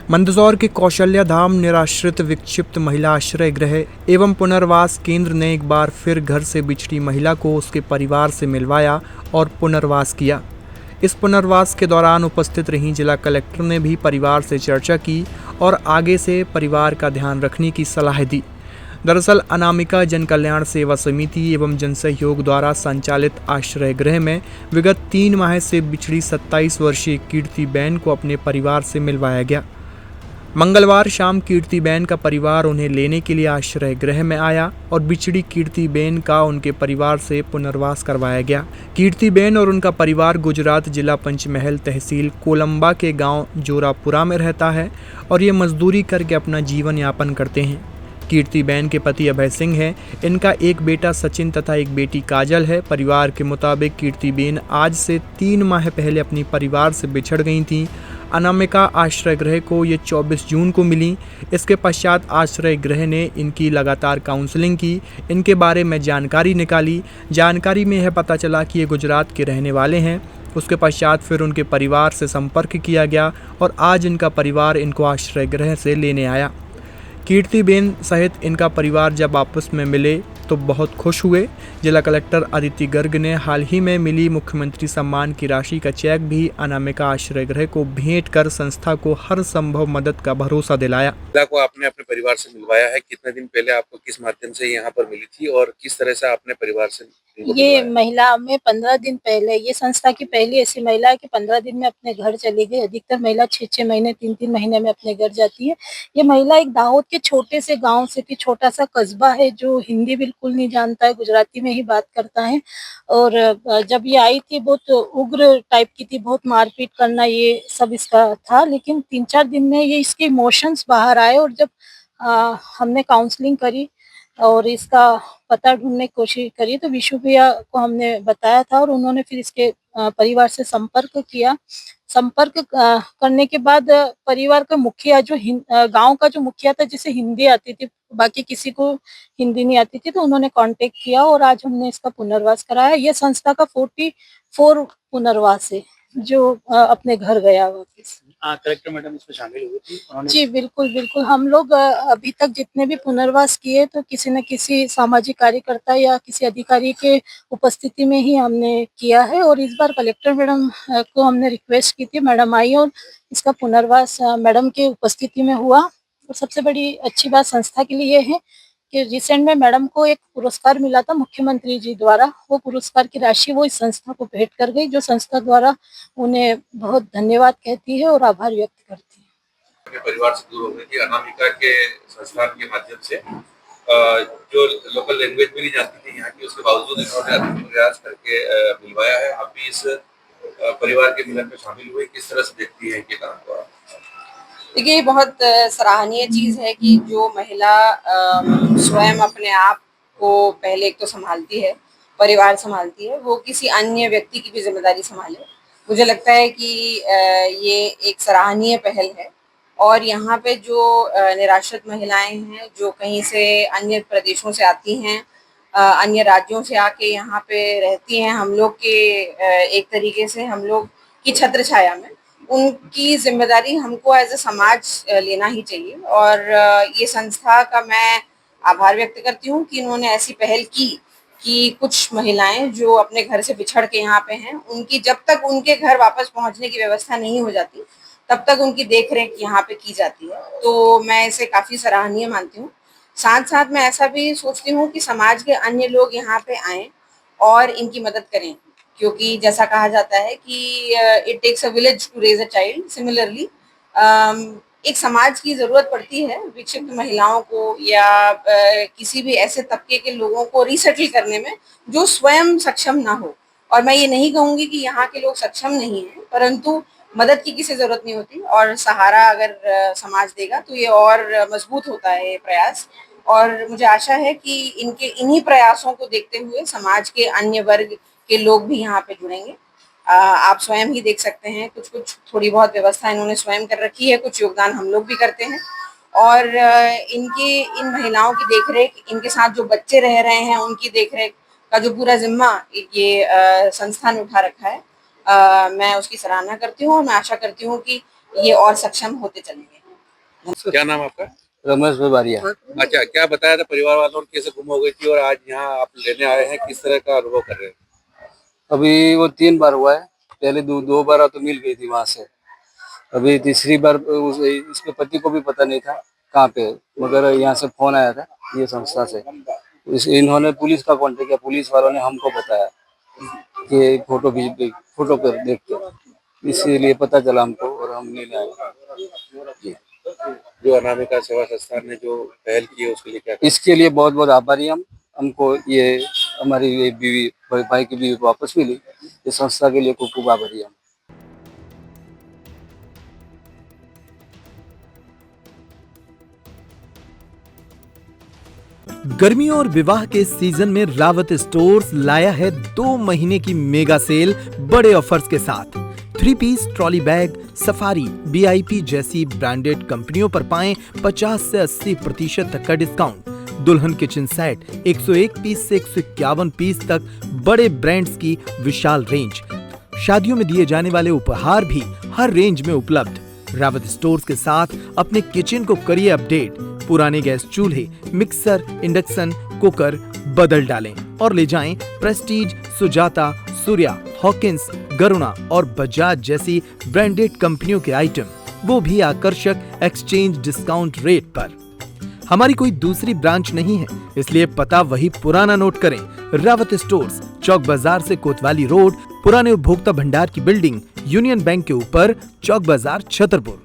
मंदसौर के कौशल्या धाम निराश्रित विक्षिप्त महिला आश्रय गृह एवं पुनर्वास केंद्र ने एक बार फिर घर से बिछड़ी महिला को उसके परिवार से मिलवाया और पुनर्वास किया। इस पुनर्वास के दौरान उपस्थित रहीं जिला कलेक्टर ने भी परिवार से चर्चा की और आगे से परिवार का ध्यान रखने की सलाह दी। दरअसल अनामिका जन कल्याण सेवा समिति एवं जनसहयोग द्वारा संचालित आश्रय गृह में विगत 3 माह से बिछड़ी 27 वर्षीय कीर्तिबेन को अपने परिवार से मिलवाया गया। मंगलवार शाम कीर्तिबेन का परिवार उन्हें लेने के लिए आश्रय गृह में आया और बिछड़ी कीर्तिबेन का उनके परिवार से पुनर्वास करवाया गया। कीर्तिबेन और उनका परिवार गुजरात जिला पंचमहल तहसील कोलंबा के गांव जोरापुरा में रहता है और ये मजदूरी करके अपना जीवन यापन करते हैं। कीर्तिबेन के पति अभय सिंह हैं। इनका एक बेटा सचिन तथा एक बेटी काजल है। परिवार के मुताबिक कीर्तिबेन आज से 3 माह पहले अपनी परिवार से बिछड़ गई थीं। अनामिका आश्रय गृह को ये 24 जून को मिली। इसके पश्चात आश्रय गृह ने इनकी लगातार काउंसलिंग की, इनके बारे में जानकारी निकाली। जानकारी में यह पता चला कि ये गुजरात के रहने वाले हैं। उसके पश्चात फिर उनके परिवार से संपर्क किया गया और आज इनका परिवार इनको आश्रय गृह से लेने आया। कीर्तिबेन सहित इनका परिवार जब आपस में मिले तो बहुत खुश हुए। जिला कलेक्टर अदिति गर्ग ने हाल ही में मिली मुख्यमंत्री सम्मान की राशि का चेक भी अनामिका आश्रय गृह को भेंट कर संस्था को हर संभव मदद का भरोसा दिलाया। को आपने अपने परिवार से मिलवाया है, कितने दिन पहले आपको किस माध्यम से यहाँ पर मिली थी और किस तरह से आपने परिवार से ये महिला में 15 दिन पहले, ये संस्था की पहली ऐसी महिला है कि 15 दिन में अपने घर चली गई। अधिकतर महिला 6-6 महीने 3-3 महीने में अपने घर जाती है। ये महिला एक दाहोद के छोटे से गांव से कि छोटा सा कस्बा है जो हिंदी बिल्कुल नहीं जानता है, गुजराती में ही बात करता है। और जब ये आई थी बहुत उग्र टाइप की थी, बहुत मारपीट करना ये सब इसका था। लेकिन 3-4 दिन में ये इसके इमोशंस बाहर आए और जब हमने काउंसलिंग करी और इसका पता ढूंढने की कोशिश करी तो विशु भैया को हमने बताया था और उन्होंने फिर इसके परिवार से संपर्क किया। संपर्क करने के बाद परिवार का मुखिया जो गांव का जो मुखिया था, जिसे हिंदी आती थी, बाकी किसी को हिंदी नहीं आती थी, तो उन्होंने कांटेक्ट किया और आज हमने इसका पुनर्वास कराया। ये संस्था का 44 पुनर्वास है जो अपने घर गया वापस। कलेक्टर मैडम इसमें शामिल हुई थी उन्होंने। जी बिल्कुल बिल्कुल, हम लोग अभी तक जितने भी पुनर्वास किए तो किसी न किसी सामाजिक कार्यकर्ता या किसी अधिकारी के उपस्थिति में ही हमने किया है। और इस बार कलेक्टर मैडम को हमने रिक्वेस्ट की थी, मैडम आई और इसका पुनर्वास मैडम के उपस्थिति में हुआ। और सबसे बड़ी अच्छी बात संस्था के लिए है कि रिसेंट में मैडम को एक पुरस्कार मिला था मुख्यमंत्री जी द्वारा। वो पुरस्कार की राशि वो इस संस्था को भेंट कर गई, जो संस्था द्वारा उन्हें बहुत धन्यवाद कहती है और आभार व्यक्त करती है। परिवार से दूर होने की अनामिका के संस्थान के माध्यम से जो लोकल लैंग्वेज भी नहीं जानती थी यहाँ की, उसके बावजूद इन्होंने अधिक प्रयास करके मिलवाया है। आप भी इस परिवार के मिलन में शामिल हुए, किस तरह से देखती है इनके काम को? देखिए, ये बहुत सराहनीय चीज़ है कि जो महिला स्वयं अपने आप को पहले एक तो संभालती है, परिवार संभालती है, वो किसी अन्य व्यक्ति की भी जिम्मेदारी संभाले। मुझे लगता है कि ये एक सराहनीय पहल है। और यहाँ पे जो निराश्रित महिलाएं हैं, जो कहीं से अन्य प्रदेशों से आती हैं, अन्य राज्यों से आके यहाँ पे रहती हैं, हम लोग के एक तरीके से हम लोग की छत्र छाया में, उनकी जिम्मेदारी हमको एज ए समाज लेना ही चाहिए। और ये संस्था का मैं आभार व्यक्त करती हूँ कि इन्होंने ऐसी पहल की कि कुछ महिलाएं जो अपने घर से बिछड़ के यहाँ पे हैं, उनकी जब तक उनके घर वापस पहुँचने की व्यवस्था नहीं हो जाती तब तक उनकी देख रेख यहाँ पे की जाती है। तो मैं इसे काफ़ी सराहनीय मानती हूँ। साथ साथ मैं ऐसा भी सोचती हूँ कि समाज के अन्य लोग यहाँ पे आएँ और इनकी मदद करें, क्योंकि जैसा कहा जाता है कि it takes a village to raise a child. Similarly एक समाज की ज़रूरत पड़ती है विक्षिप्त महिलाओं को या किसी भी ऐसे तबके के लोगों को रीसेटल करने में जो स्वयं सक्षम ना हो। और मैं ये नहीं कहूँगी कि यहाँ के लोग सक्षम नहीं हैं, परंतु मदद की किसी ज़रूरत नहीं होती और सहारा अगर समाज देगा तो ये और मजबूत होता है ये प्रयास। और मुझे आशा है कि इन्हीं प्रयासों को देखते हुए समाज के अन्य वर्ग के लोग भी यहाँ पे जुड़ेंगे। आप स्वयं ही देख सकते हैं, कुछ थोड़ी बहुत व्यवस्था इन्होंने स्वयं कर रखी है, कुछ योगदान हम लोग भी करते हैं। और इन महिलाओं की देखरेख, इनके साथ जो बच्चे रह रहे हैं उनकी देखरेख का जो पूरा जिम्मा ये संस्था ने उठा रखा है, मैं उसकी सराहना करती हूँ और मैं आशा करती हूँ कि ये और सक्षम होते चलेंगे। क्या नाम आपका? रमेश बारिया। अच्छा, क्या बताया था परिवार वालों ने, कैसे गुम हो गई थी और आज यहाँ आप लेने आए हैं, किस तरह का अनुभव कर रहे हैं? अभी वो 3 बार हुआ है, पहले दो बार तो मिल गई थी वहां से। अभी तीसरी बार इसके पति को भी पता नहीं था कहाँ पे, मगर यहाँ से फोन आया था ये संस्था से। इन्होंने पुलिस का कांटेक्ट किया, पुलिस वालों ने हमको बताया कि फोटो पर देख के, इसीलिए पता चला हमको और हम लेने आए। जो अनामिका सेवा संस्थान ने जो पहल की है उसके लिए क्या? इसके लिए बहुत बहुत आभारी हमको ये हमारी ये बीवी भाई की बीवी वापस मिली, इस संस्था के लिए खूब खूब आभारी हम। गर्मियों और विवाह के सीजन में रावत स्टोर्स लाया है 2 महीने की मेगा सेल बड़े ऑफर्स के साथ। 3 piece trolley bag, Safari, VIP जैसी ब्रांडेड कंपनियों पर पाएं 50 से 80% तक का डिस्काउंट। दुल्हन किचन सेट 101 पीस से 151 पीस तक बड़े ब्रांड्स की विशाल रेंज। शादियों में दिए जाने वाले उपहार भी हर रेंज में उपलब्ध। रावत स्टोर्स के साथ अपने किचन को करिए अपडेट। पुराने गैस चूल्हे, मिक्सर, इंडक्शन कुकर बदल डालें और ले जाएं प्रेस्टीज, सुजाता, सूर्या, हॉकिंस, गरुणा और बजाज जैसी ब्रांडेड कंपनियों के आइटम, वो भी आकर्षक एक्सचेंज डिस्काउंट रेट पर। हमारी कोई दूसरी ब्रांच नहीं है, इसलिए पता वही पुराना नोट करें। रावत स्टोर्स, चौक बाजार से कोतवाली रोड, पुराने उपभोक्ता भंडार की बिल्डिंग, यूनियन बैंक के ऊपर, चौक बाजार, छतरपुर।